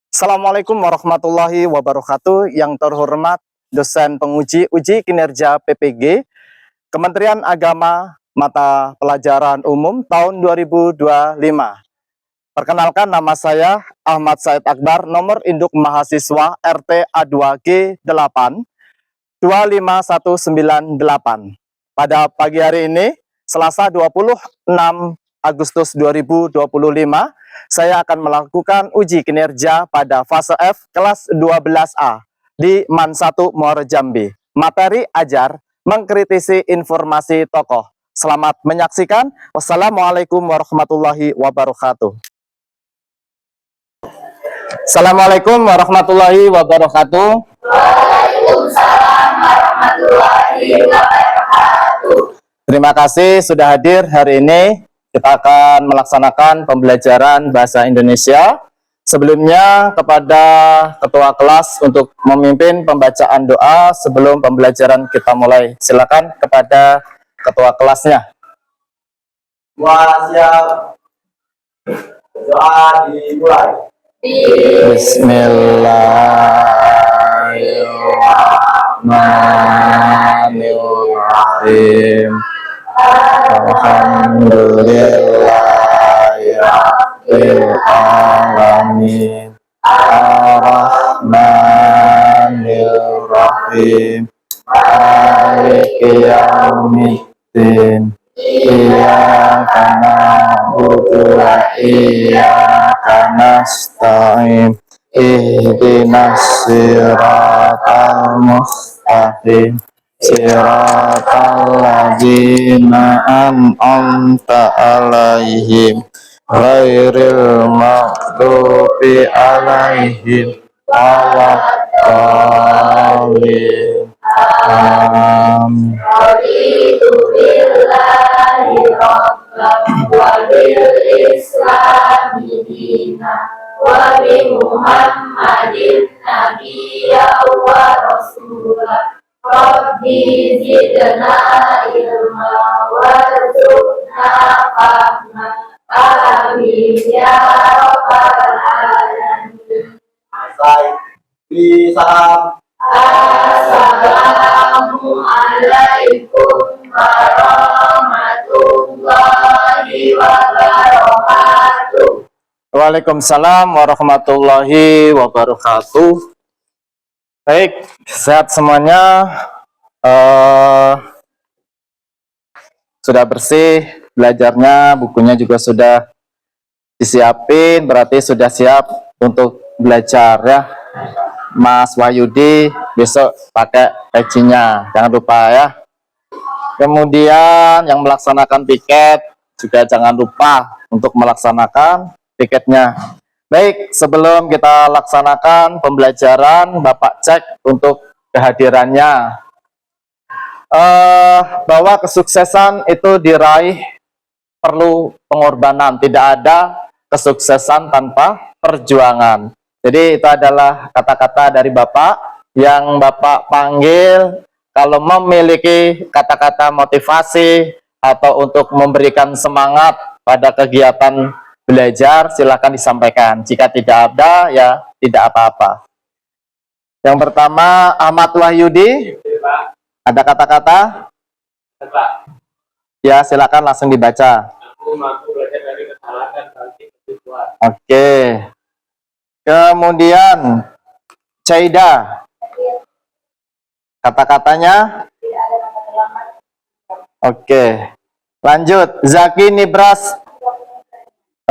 Assalamualaikum warahmatullahi wabarakatuh. Yang terhormat dosen penguji uji kinerja PPG Kementerian Agama Mata Pelajaran Umum tahun 2025. Perkenalkan, nama saya Ahmad Said Akbar, nomor induk mahasiswa RT A2G 8 25198. Pada pagi hari ini, Selasa 26 Agustus 2025, saya akan melakukan uji kinerja pada fase F kelas 12A di MAN 1 Muara Jambi. Materi ajar mengkritisi informasi tokoh. Selamat menyaksikan. Wassalamualaikum warahmatullahi wabarakatuh. Assalamualaikum warahmatullahi wabarakatuh. Waalaikumsalam warahmatullahi wabarakatuh. Terima kasih sudah hadir hari ini. Kita akan melaksanakan pembelajaran bahasa Indonesia. Sebelumnya kepada ketua kelas untuk memimpin pembacaan doa sebelum pembelajaran kita mulai. Silakan kepada ketua kelasnya. Siap. Doa dimulai. Bismillahirrahmanirrahim. Alhamdulillahirabbil alamin. Ar-Rahmanir-Rahim. Maliki yaumiddin. Iyyaka na'budu wa iyyaka nasta'in. Ihdinas siratal mustaqim. Siratal ladzina an'amta 'alaihim ghairil maghdubi 'alaihim waladdallin. Amin. Raditu billahi rabban wa bil islami dinan wa bi Muhammadin nabiyyan wa rasulah. Rabbi zidna ilma warzuqna fahma. Amin ya rabbal alamin. Salam. Assalamualaikum warahmatullahi wabarakatuh. Waalaikumsalam warahmatullahi wabarakatuh. Baik, sehat semuanya. Sudah bersih belajarnya, bukunya juga sudah disiapin, berarti sudah siap untuk belajar ya. Mas Wahyudi besok pakai pecinya, jangan lupa ya. Kemudian yang melaksanakan piket juga jangan lupa untuk melaksanakan piketnya. Baik, sebelum kita laksanakan pembelajaran, Bapak cek untuk kehadirannya. Bahwa kesuksesan itu diraih perlu pengorbanan, tidak ada kesuksesan tanpa perjuangan. Jadi itu adalah kata-kata dari Bapak yang Bapak panggil. Kalau memiliki kata-kata motivasi atau untuk memberikan semangat pada kegiatan belajar, silakan disampaikan. Jika tidak ada, ya tidak apa-apa. Yang pertama, Ahmad Wahyudi. Ada kata-kata? Ya, silakan langsung dibaca. Aku mampu belajar dari kesalahan dan bangkit lebih kuat. Oke. Kemudian, Caida. Kata-katanya? Oke. Lanjut, Zaki Nibras.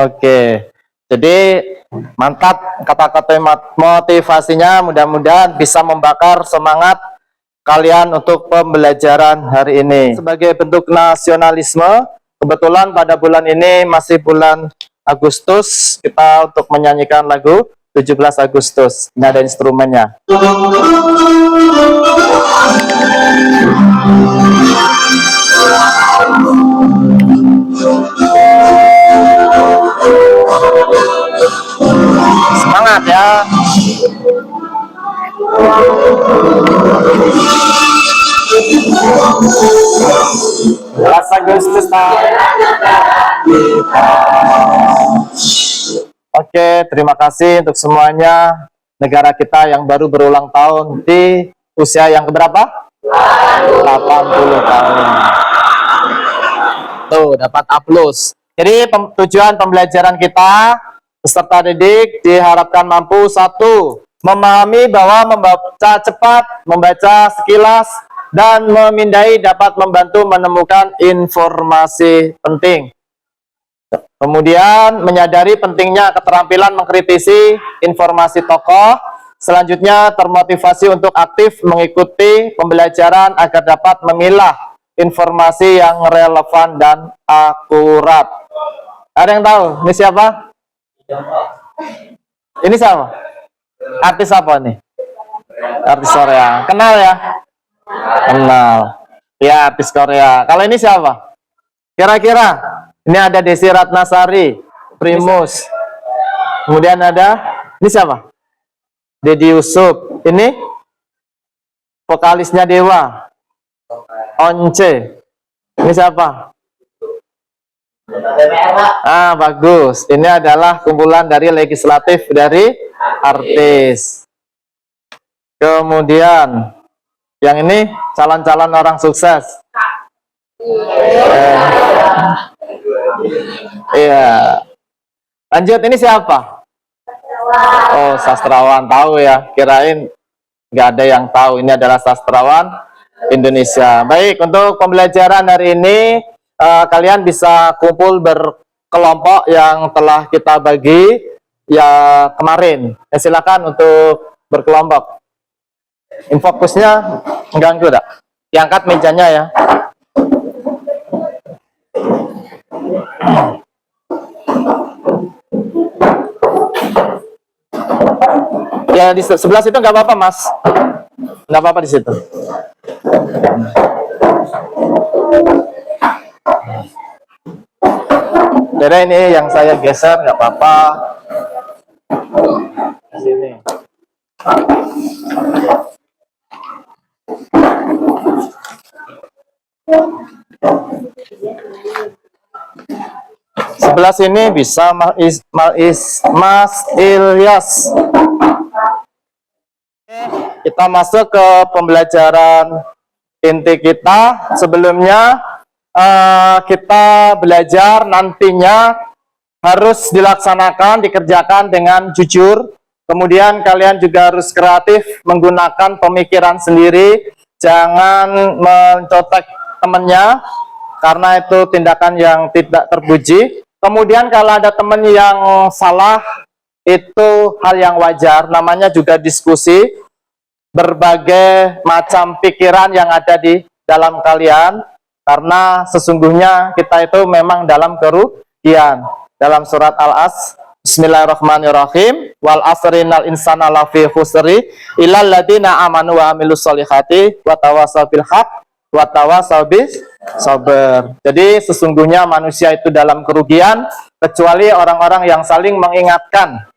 Oke. Jadi mantap kata-kata motivasinya, mudah-mudahan bisa membakar semangat kalian untuk pembelajaran hari ini. Sebagai bentuk nasionalisme, kebetulan pada bulan ini masih bulan Agustus, kita untuk menyanyikan lagu 17 Agustus. Ini ada instrumennya. Semangat ya. Agustus. Oke, terima kasih untuk semuanya. Negara kita yang baru berulang tahun di usia yang keberapa? 80 tahun. Tuh, dapat A+. Jadi tujuan pembelajaran kita, peserta didik diharapkan mampu: 1. Memahami bahwa membaca cepat, membaca sekilas, dan memindai dapat membantu menemukan informasi penting. Kemudian menyadari pentingnya keterampilan mengkritisi informasi tokoh. Selanjutnya termotivasi untuk aktif mengikuti pembelajaran agar dapat memilah informasi yang relevan dan akurat. Ada yang tahu? Ini siapa? Ini siapa? Artis apa nih? Artis Korea. Kenal ya? Kenal. Ya, artis Korea. Kalau ini siapa? Kira-kira? Ini ada Desi Ratnasari, Primus. Kemudian ada, ini siapa? Deddy Yusuf. Ini vokalisnya Dewa. Once. Ini siapa? Ah, bagus. Ini adalah kumpulan dari legislatif dari artis. Kemudian yang ini calon-calon orang sukses. Iya. Lanjut, ini siapa? Oh, sastrawan. Tahu ya? Kirain nggak ada yang tahu. Ini adalah sastrawan Indonesia. Baik, untuk pembelajaran hari ini kalian bisa kumpul berkelompok yang telah kita bagi ya kemarin. Silakan untuk berkelompok. Infokusnya mengganggu tak? Diangkat mejanya ya. Ya di sebelah situ nggak apa-apa mas, nggak apa-apa di situ. Jadi ini yang saya geser nggak apa-apa. Di sini. Sebelah sini bisa Mas Ilyas. Kita masuk ke pembelajaran inti kita. Sebelumnya kita belajar nantinya harus dilaksanakan, dikerjakan dengan jujur. Kemudian kalian juga harus kreatif menggunakan pemikiran sendiri. Jangan mencontek temannya, karena itu tindakan yang tidak terpuji. Kemudian kalau ada teman yang salah, itu hal yang wajar, namanya juga diskusi. Berbagai macam pikiran yang ada di dalam kalian, karena sesungguhnya kita itu memang dalam kerugian. Dalam surat Al-As, Bismillahirrahmanirrahim, wal asrinal insana lafi khusri illal ladina amanu wa amilus solihati wa tawasaw bil haq wa tawasaw bis sabar. Jadi sesungguhnya manusia itu dalam kerugian kecuali orang-orang yang saling mengingatkan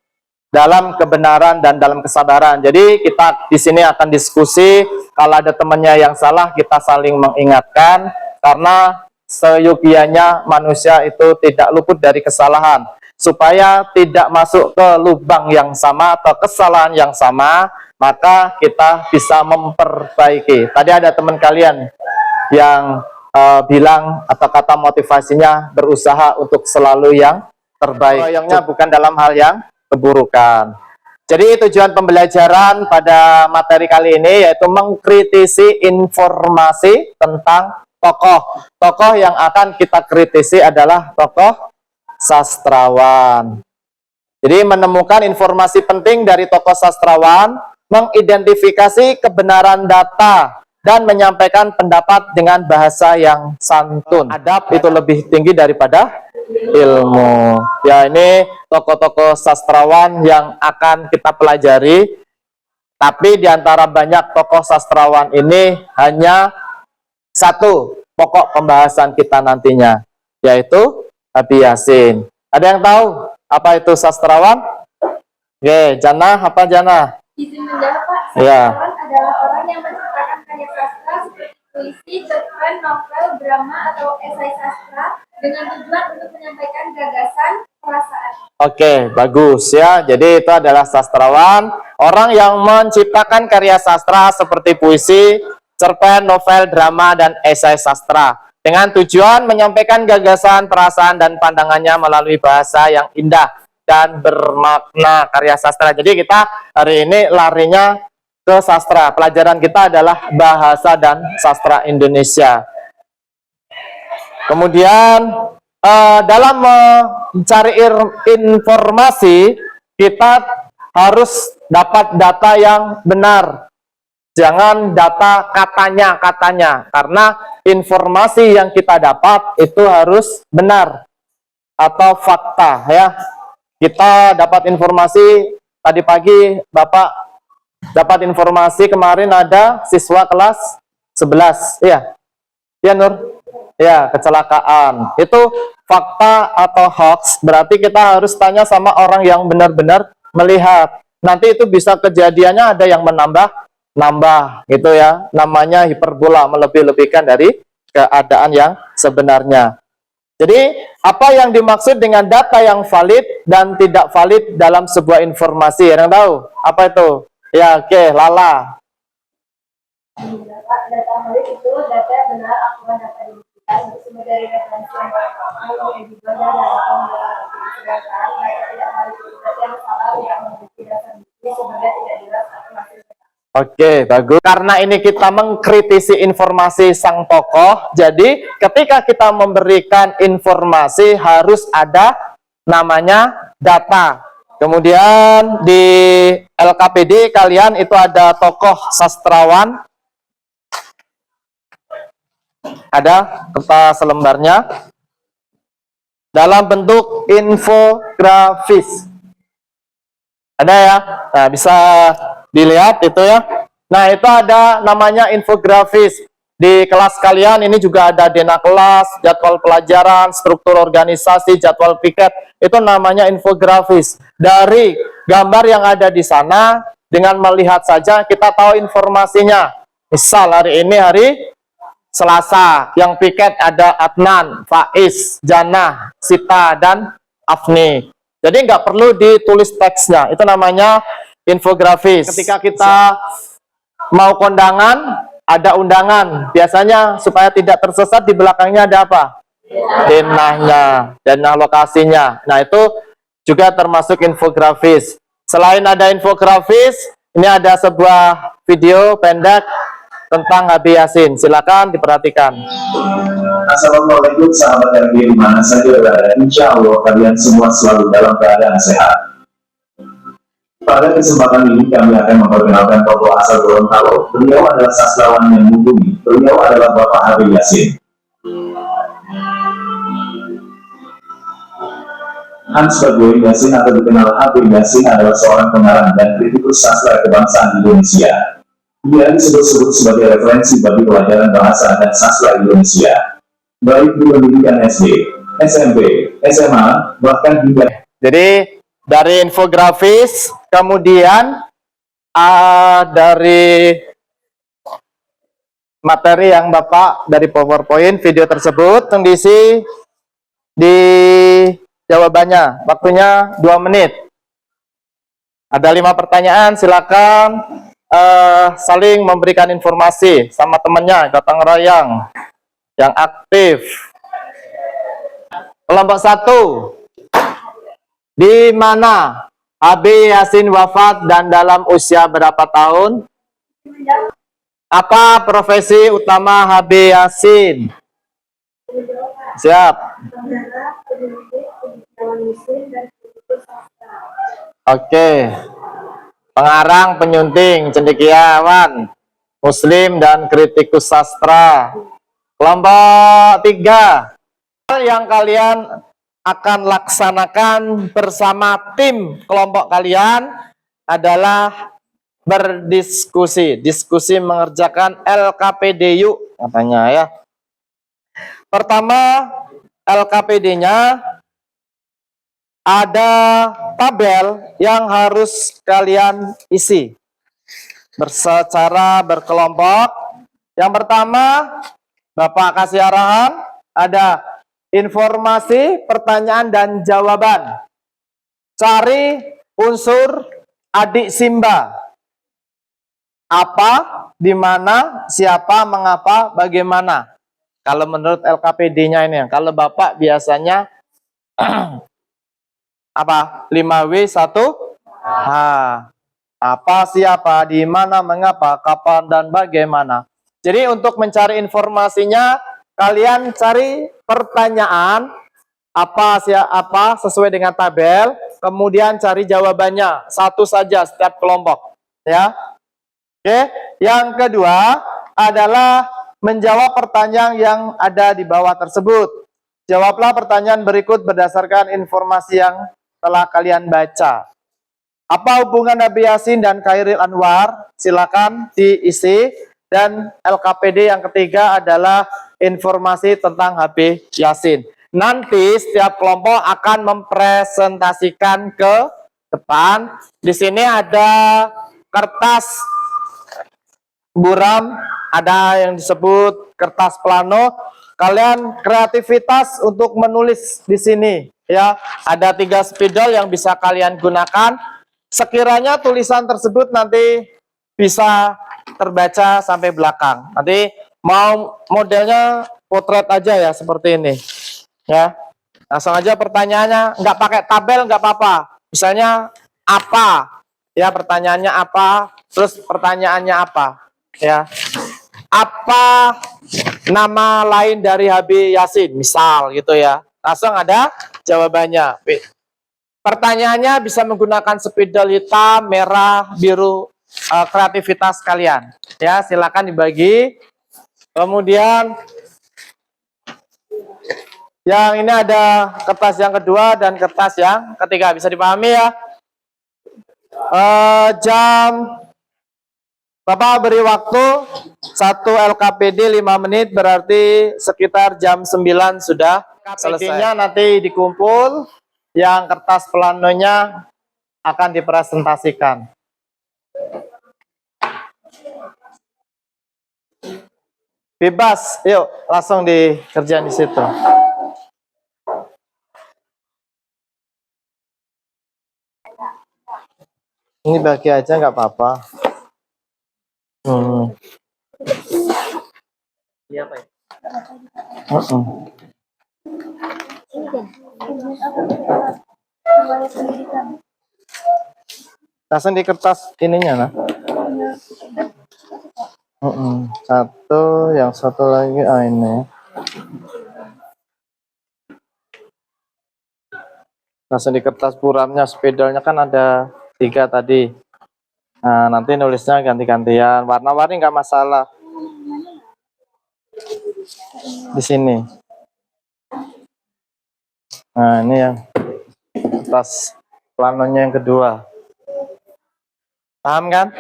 dalam kebenaran dan dalam kesabaran. Jadi kita di sini akan diskusi, kalau ada temannya yang salah kita saling mengingatkan, karena seyogianya manusia itu tidak luput dari kesalahan. Supaya tidak masuk ke lubang yang sama atau kesalahan yang sama, maka kita bisa memperbaiki. Tadi ada teman kalian yang bilang atau kata motivasinya berusaha untuk selalu yang terbaik. Yang bukan dalam hal yang keburukan. Jadi tujuan pembelajaran pada materi kali ini yaitu mengkritisi informasi tentang tokoh. Tokoh yang akan kita kritisi adalah tokoh sastrawan. Jadi menemukan informasi penting dari tokoh sastrawan, mengidentifikasi kebenaran data, dan menyampaikan pendapat dengan bahasa yang santun. Adab itu lebih tinggi daripada ilmu. Ya, ini tokoh-tokoh sastrawan yang akan kita pelajari. Tapi di antara banyak tokoh sastrawan ini hanya satu pokok pembahasan kita nantinya, yaitu Abi Yasin. Ada yang tahu apa itu sastrawan? Oke, Jannah, apa Jannah? Izin menjawab, Pak. Ya. Sastrawan adalah orang yang menciptakan karya sastra seperti puisi, cerpen, novel, drama, atau esai sastra dengan tujuan untuk menyampaikan gagasan, perasaan. Oke, bagus ya. Jadi itu adalah sastrawan, orang yang menciptakan karya sastra seperti puisi, cerpen, novel, drama, dan esai sastra dengan tujuan menyampaikan gagasan, perasaan, dan pandangannya melalui bahasa yang indah dan bermakna karya sastra. Jadi kita hari ini larinya ke sastra. Pelajaran kita adalah bahasa dan sastra Indonesia. Kemudian dalam mencari informasi, kita harus dapat data yang benar. Jangan data katanya, karena informasi yang kita dapat itu harus benar atau fakta ya. Kita dapat informasi tadi pagi, Bapak dapat informasi kemarin ada siswa kelas 11, ya. Ya Nur? Ya, kecelakaan. Itu fakta atau hoax, berarti kita harus tanya sama orang yang benar-benar melihat. Nanti itu bisa kejadiannya ada yang nambah gitu ya. Namanya hiperbola, melebih-lebihkan dari keadaan yang sebenarnya. Jadi, apa yang dimaksud dengan data yang valid dan tidak valid dalam sebuah informasi? Ada yang tahu? Apa itu? Ya, oke, Lala. Data valid itu data yang benar, akurat, dapat dibuktikan bersumber dari referensi yang kredibel dan sedangkan data tidak valid itu data yang salah, yang memiliki dasar bukti sebenarnya tidak jelas atau masih. Oke, bagus. Karena ini kita mengkritisi informasi sang tokoh, jadi ketika kita memberikan informasi harus ada namanya data. Kemudian di LKPD kalian itu ada tokoh sastrawan, ada kertas lembarnya dalam bentuk infografis. Ada ya? Nah, bisa dilihat itu ya. Nah, itu ada namanya infografis. Di kelas kalian ini juga ada dena kelas, jadwal pelajaran, struktur organisasi, jadwal piket. Itu namanya infografis. Dari gambar yang ada di sana, dengan melihat saja kita tahu informasinya. Misal hari ini hari Selasa, yang piket ada Adnan, Faiz, Jannah, Sita, dan Afni. Jadi nggak perlu ditulis teksnya, itu namanya infografis. Ketika kita mau kondangan, ada undangan. Biasanya supaya tidak tersesat di belakangnya ada apa? Denahnya, denah lokasinya. Nah itu juga termasuk infografis. Selain ada infografis, ini ada sebuah video pendek tentang Habib Yasin. Silakan diperhatikan. Assalamualaikum sahabat RG di mana saja berada. Insya Allah kalian semua selalu dalam keadaan sehat. Pada kesempatan ini kami akan memperkenalkan tokoh asal Gorontalo. Beliau adalah sastrawan yang mumpuni. Beliau adalah Bapak Habib Yasin. Hans Bagoy Yasin atau dikenal Habib Yasin adalah seorang pengarang dan kritikus sastra kebangsaan Indonesia. Dia disebut-sebut sebagai referensi bagi pelajaran bahasa dan sastra Indonesia, baik di pendidikan SD, SMP, SMA, bahkan hingga. Jadi dari infografis, kemudian dari materi yang Bapak dari PowerPoint video tersebut mengisi di jawabannya. Waktunya 2 menit. Ada 5 pertanyaan, silakan saling memberikan informasi sama temannya, gotong royong yang aktif. Kelompok 1, di mana Habib Yasin wafat dan dalam usia berapa tahun? Apa profesi utama Habib Yasin? Siap. Oke. Pengarang, penyunting, cendekiawan, muslim, dan kritikus sastra. Kelompok 3, hal yang kalian akan laksanakan bersama tim kelompok kalian adalah berdiskusi. Diskusi mengerjakan LKPD yuk, katanya ya. Pertama, LKPD-nya ada tabel yang harus kalian isi secara berkelompok. Yang pertama, Bapak kasih arahan, ada informasi, pertanyaan, dan jawaban. Cari unsur adik Simba. Apa, di mana, siapa, mengapa, bagaimana. Kalau menurut LKPD-nya ini, kalau Bapak biasanya apa? 5W1H. Apa, siapa, di mana, mengapa, kapan, dan bagaimana. Jadi untuk mencari informasinya, kalian cari pertanyaan apa sesuai dengan tabel, kemudian cari jawabannya satu saja setiap kelompok, ya. Oke. Yang kedua adalah menjawab pertanyaan yang ada di bawah tersebut. Jawablah pertanyaan berikut berdasarkan informasi yang telah kalian baca. Apa hubungan Nabi Yasin dan Khairil Anwar? Silakan diisi. Dan LKPD yang ketiga adalah informasi tentang Habib Yasin. Nanti setiap kelompok akan mempresentasikan ke depan. Di sini ada kertas buram, ada yang disebut kertas plano. Kalian kreativitas untuk menulis di sini, ya. Ada 3 spidol yang bisa kalian gunakan. Sekiranya tulisan tersebut nanti bisa terbaca sampai belakang. Nanti mau modelnya potret aja ya, seperti ini. Ya, langsung aja pertanyaannya, nggak pakai tabel nggak apa-apa. Misalnya apa? Ya, pertanyaannya apa? Terus pertanyaannya apa? Ya, apa nama lain dari Habib Yasin? Misal gitu ya. Langsung ada jawabannya. Pertanyaannya bisa menggunakan spidol hitam, merah, biru, kreativitas kalian. Ya, silakan dibagi. Kemudian yang ini ada kertas yang kedua dan kertas yang ketiga. Bisa dipahami ya? Bapak beri waktu 1 LKPD 5 menit, berarti sekitar jam 9 sudah selesai. Nanti dikumpul, yang kertas planonya akan dipresentasikan. Bebas, yuk langsung dikerjain di situ. Ini bagi aja nggak apa-apa. Ini apa ya? Langsung di kertas ininya nah. Satu, yang satu lagi ini. Langsung di kertas buramnya, spidolnya kan ada 3 tadi. Nah, nanti nulisnya ganti-gantian, warna-warni nggak masalah. Di sini. Nah, ini yang kertas planonya yang kedua. Paham kan?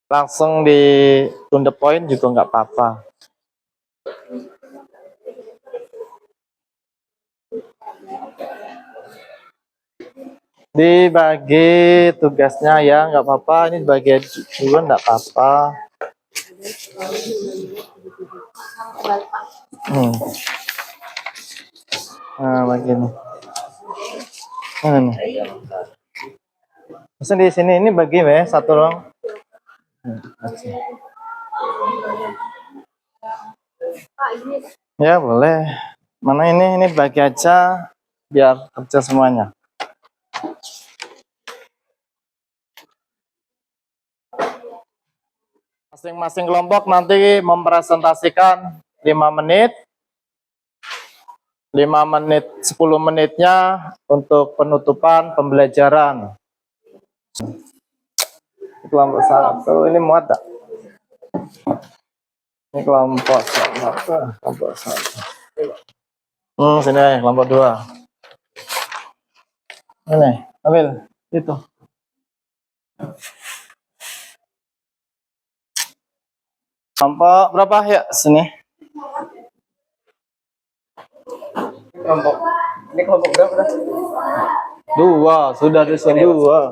Langsung di to the point juga nggak apa-apa. Dibagi tugasnya ya, nggak apa-apa. Ini dibagi dulu, nggak apa-apa. Nah, begini. Langsung di sini, ini bagi ya, satu dong. Ya boleh. Mana ini bagi aja biar kerja semuanya. Masing-masing kelompok nanti mempresentasikan 5 menit. 5 menit, 10 menitnya untuk penutupan pembelajaran. Kelompok 1 ini muat tak? Ini kelompok 1. Kelompok 1. Sini kelompok 2. Ini, ambil itu. Kelompok berapa ya? Sini. Kelompok. Ini kelompok berapa? 2, sudah di sini 2.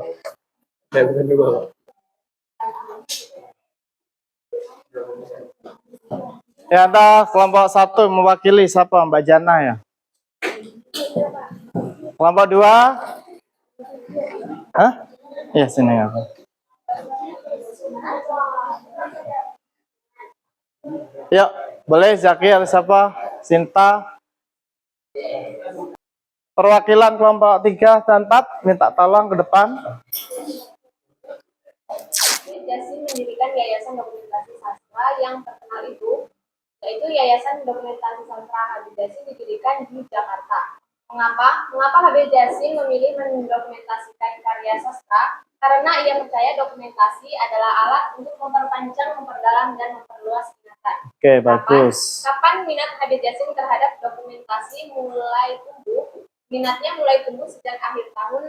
Ya, ada kelompok 1 mewakili siapa? Mbak Jana ya. Kelompok 2? Hah? Iya, sini apa? Yuk, boleh Zaki atau siapa? Sinta. Perwakilan kelompok 3 dan 4 minta tolong ke depan. Jasin mendirikan Yayasan Dokumentasi Sastra yang terkenal itu, yaitu Yayasan Dokumentasi Sastra Habib Jasin didirikan di Jakarta. Mengapa? Mengapa Habib Jasin memilih mendokumentasikan karya sastra? Karena ia percaya dokumentasi adalah alat untuk memperpanjang, memperdalam, dan memperluas ingatan. Oke, bagus. Kapan minat Habib Jasin terhadap dokumentasi mulai tumbuh? Minatnya mulai tumbuh sejak akhir tahun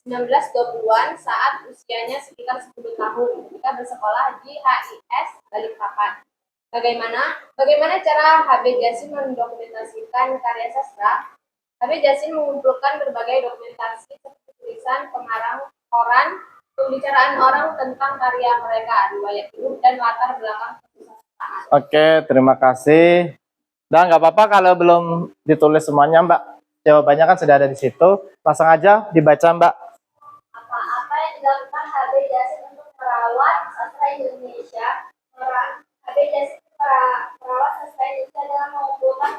1920-an saat usianya sekitar 10 tahun ketika bersekolah di HIS Balikpapan. Bagaimana cara Habib Jasin mendokumentasikan karya sastra? Habib Jasin mengumpulkan berbagai dokumentasi seperti tulisan pengarang koran, pembicaraan orang tentang karya mereka, riwayat hidup, dan latar belakang kesusastraan. Oke, terima kasih. Dan nggak apa-apa kalau belum ditulis semuanya, Mbak. Jawabannya kan sudah ada di situ. Langsung aja dibaca, Mbak. Apa yang dilakukan Habib Jasin untuk merawat sastra Indonesia? Habib Jasin merawat sastra Indonesia dengan mengumpulkan,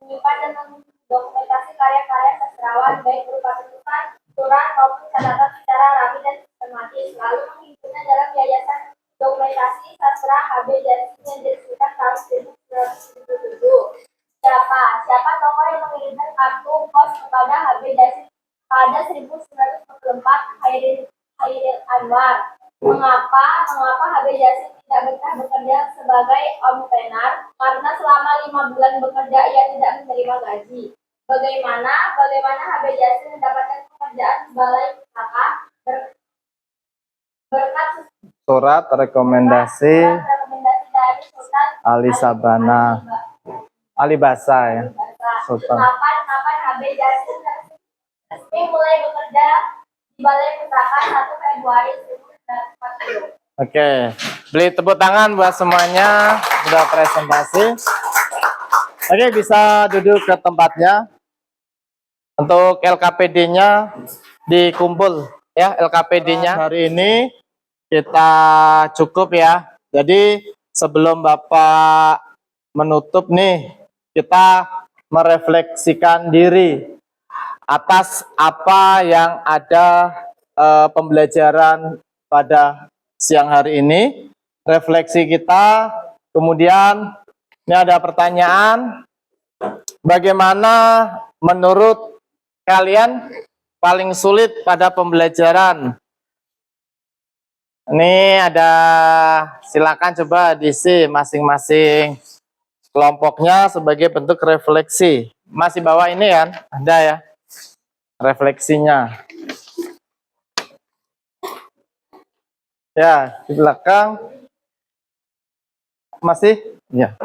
menyimpan, dan mendokumentasi karya-karya sastrawan baik berupa tulisan, surat maupun catatan secara rapi dan sistematis. Lalu menghimpunnya dalam Yayasan Dokumentasi Sastra Habib Jasin yang diresmikan tahun 1977. Siapa tokoh yang mengirimkan kartu pos kepada Habib Jasin pada 1944? Khairil Anwar. Mengapa Habib Jasin tidak betah bekerja sebagai omtenar? Karena selama 5 bulan bekerja ia tidak menerima gaji. Bagaimana Habib Jasin mendapatkan pekerjaan di Balai Pustaka? Berkat Surat rekomendasi dari Sultan Ali Sabana. Ali Basa ya. Sultan. Kapan Habib Jasin resmi mulai bekerja di Balai Pustaka 1 Februari 1940. Oke, beli tepuk tangan buat semuanya sudah presentasi. Oke, bisa duduk ke tempatnya. Untuk LKPD-nya dikumpul ya, LKPD-nya hari ini kita cukup ya. Jadi sebelum Bapak menutup nih, kita merefleksikan diri atas apa yang ada pembelajaran pada siang hari ini, refleksi kita. Kemudian ini ada pertanyaan, bagaimana menurut kalian paling sulit pada pembelajaran? Ini ada, silakan coba diisi masing-masing kelompoknya sebagai bentuk refleksi. Masih bawa ini kan? Ada ya refleksinya. Ya, di belakang masih ya.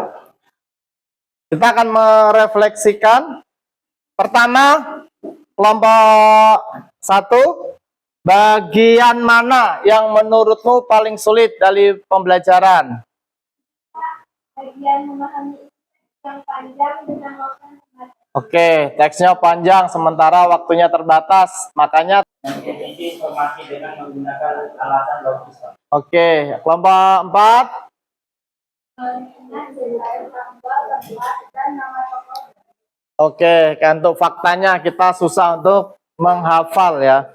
Kita akan merefleksikan. Pertama, kelompok 1, bagian mana yang menurutmu paling sulit dari pembelajaran? Bagian memahami yang panjang dengan waktu yang terbatas. Oke, teksnya panjang sementara waktunya terbatas, makanya Mengedit informasi dengan menggunakan alasan logis. oke, kelompok 4. Mengingat detail tanggal, tempat, dan nama tokoh. Oke, untuk faktanya kita susah untuk menghafal ya.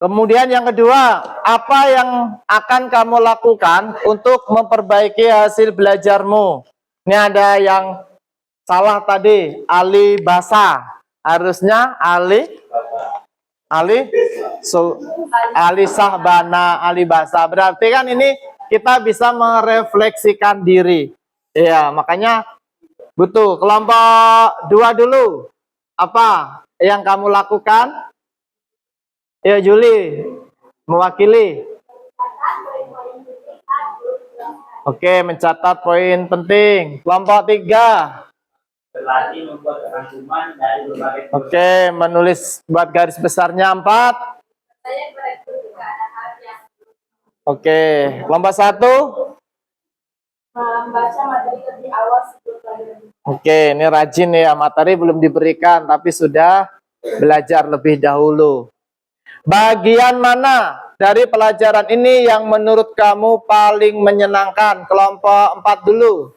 Kemudian yang kedua, apa yang akan kamu lakukan untuk memperbaiki hasil belajarmu? Ini ada yang salah tadi, Ali Basa. Harusnya Ali Sahbana, Ali Basa. Berarti kan ini kita bisa merefleksikan diri. Iya, makanya butuh kelompok 2 dulu. Apa yang kamu lakukan? Ya, Juli mewakili. Oke, mencatat poin penting. Kelompok 3. Berlatih membuat rangkuman dari berbagai Oke, menulis buat garis besarnya 4. Saya berekspor juga ada hal yang Oke, kelompok 1. membaca materi lebih awal sebelum pelajaran. Oke, ini rajin ya, materi belum diberikan tapi sudah belajar lebih dahulu. Bagian mana dari pelajaran ini yang menurut kamu paling menyenangkan? Kelompok 4 dulu.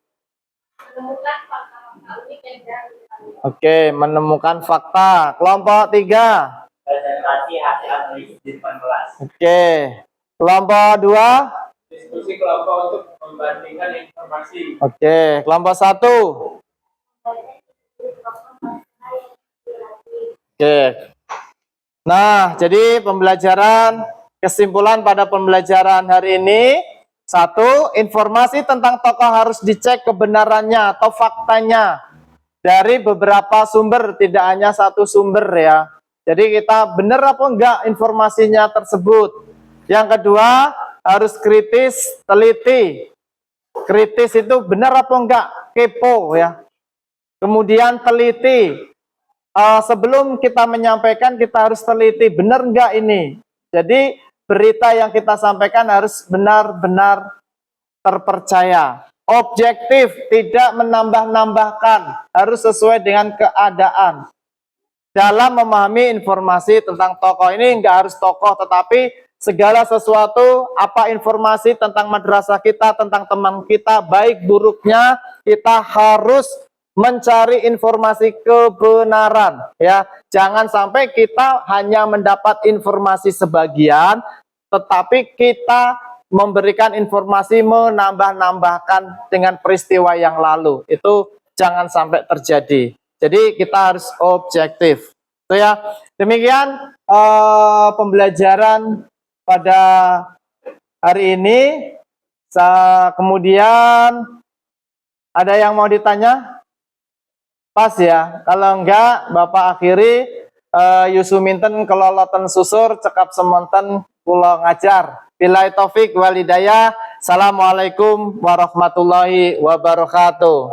Menemukan fakta-fakta unik yang jarang diketahui. Oke, menemukan fakta. Kelompok 3. Presentasi hasil analisis di depan kelas. Oke. Kelompok 2. Diskusi kelompok untuk membandingkan informasi. Oke, kelompok 1. Oke. Nah, jadi pembelajaran kesimpulan pada pembelajaran hari ini, 1, informasi tentang tokoh harus dicek kebenarannya atau faktanya dari beberapa sumber, tidak hanya satu sumber ya. Jadi kita benar apa enggak informasinya tersebut. Yang kedua, harus kritis, teliti. Kritis itu benar apa enggak, kepo ya. Kemudian teliti. Sebelum kita menyampaikan, kita harus teliti, benar enggak ini. Jadi berita yang kita sampaikan harus benar-benar terpercaya. Objektif, tidak menambah-nambahkan, harus sesuai dengan keadaan. Dalam memahami informasi tentang tokoh ini, enggak harus tokoh, tetapi segala sesuatu, apa informasi tentang madrasah kita, tentang teman kita, baik buruknya, kita harus mencari informasi kebenaran ya. Jangan sampai kita hanya mendapat informasi sebagian tetapi kita memberikan informasi menambah-nambahkan dengan peristiwa yang lalu. Itu jangan sampai terjadi. Jadi kita harus objektif. Itu ya. Demikian pembelajaran pada hari ini. Kemudian ada yang mau ditanya? Pas ya, kalau enggak Bapak akhiri Yusuminten keloloten susur cekap semonten kula ngajar. Billahi taufik wal hidayah. Assalamualaikum warahmatullahi wabarakatuh.